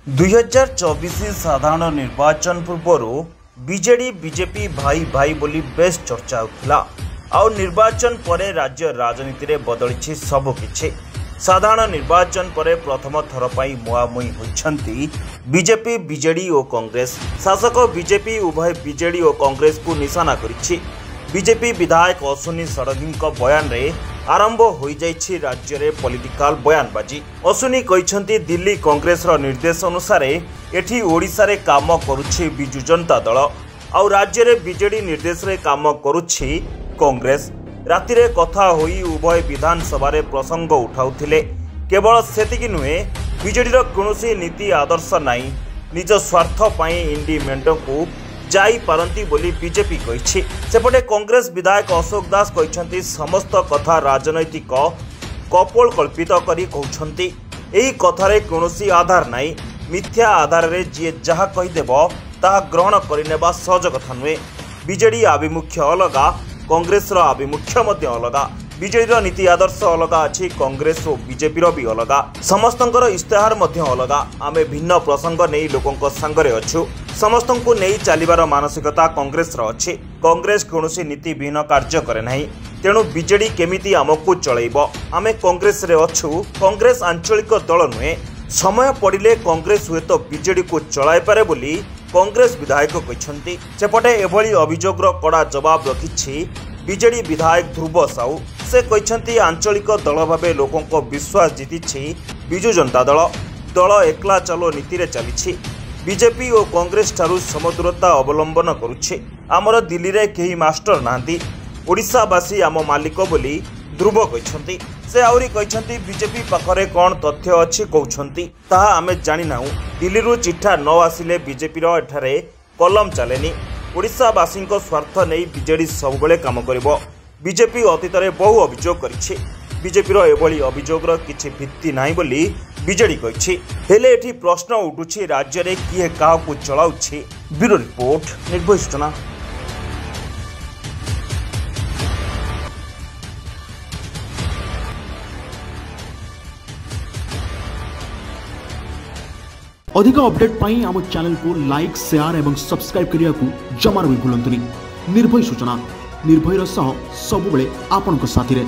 2024 साधारण निर्वाचन पूर्व बीजेडी बीजेपी भाई भाई बोली बेस चर्चा होता आउ निर्वाचन पर राज्य राजनीति रे बदली सबकिछि। साधारण निर्वाचन पर प्रथम थर पर मुहांमुही होइछंती बीजेपी बीजेडी और कांग्रेस। शासक बीजेपी उभय बीजेडी और कांग्रेस को निशाना करिछि। बीजेपी विधायक अश्विनी षडंगी बयान रे आरंभ हो जाइछि राज्य रे पॉलिटिकल बयानबाजी। अश्विनी कहिछंती दिल्ली कांग्रेस रो निर्देश अनुसार एठी ओडिशा रे काम करुछि बिजु जनता दल आउ राज्य रे बीजेडी निर्देश रे काम करुछि कांग्रेस। राति रे कथा होई उभय विधानसभा रे प्रसंग उठाउथिले। केवल सेतिकी नुहे बीजेडी रो कोनोसी नीति आदर्श नाही, निज स्वार्थ पई इंडी मेंटो को जाई पारंती बोली बीजेपी कहिछि। सेपटे कांग्रेस विधायक अशोक दास कहिछंती समस्त कथा राजनैतिक कपोल कल्पित करी कहउछंती। एही कथारे कोनोसी आधार नाही, मिथ्या आधार रे जे जहा कहि देबो ता ग्रहण करिनेबा सहज कथा नुहे। बीजेडी आभिमुख्य अलगा, कांग्रेस रो आभिमुख्य मध्य अलगा। बीजेडी रो नीति आदर्श अलगा अछि, कांग्रेस और बीजेपी रो भी अलगा। समस्तंकर इस्तेहार मध्य अलगा। आमे भिन्न प्रसंग नै लोकंक संगरे अछु। समस्तंकु नै चालिबार मानसिकता कांग्रेस रो अछि। कांग्रेस कोनोसी नीति विहीन कार्य करे नाही, तेणु बीजेडी केमिति आमकु चलैबो। आमे कांग्रेस रे अछु। कांग्रेस आंचलिक दल नुहे, समय पड़िले कांग्रेस हुए तो बीजेडी को चलाई पारे बोली कांग्रेस विधायक कहिछंती। सेपटे एभली अभियोगर कड़ा जवाब रखिछि बीजेडी विधायक ध्रुव साहू। से कहिछंती आंचलिक दल भाबे लोकंक विश्वास जीतिछि बिजु जनता दल। दल एकला चलो नीति रे चलिछि। बीजेपी और कांग्रेस ठारू समदूरता अवलंबन करुछि। आमर दिल्ली रे केही मास्टर नांती, ओडिशावासी आम मालिक बोली ध्रुव कहिछंती। से आउरी कहिछंती बीजेपी पाखरे कोन तथ्य अछि कहउछंती ताहा आमे जानि नाहु। दिल्ली रु चिठा न आसिले बीजेपी रो एठारे कलम चलेनी। ओडिशावासी स्वार्थ नहीं बीजेडी सबुबले काम करिवो। बीजेपी अतीत में बहु अभियोग करिछि। बीजेपी रो एभली अभियोगर किछि भित्ति नाही बोली बीजेडी कहिछि। हेले एठी प्रश्न उठुछि राज्य रे किए काहाकु चलाउछि। ब्यूरो रिपोर्ट, निर्भय सूचना। अधिक अपडेट पाई आम चैनल को लाइक, शेयर एवं सब्सक्राइब करिया को जमार भी भूलंतुनी। निर्भय सूचना, निर्भयर सह सबुबले आपनक साथी रे।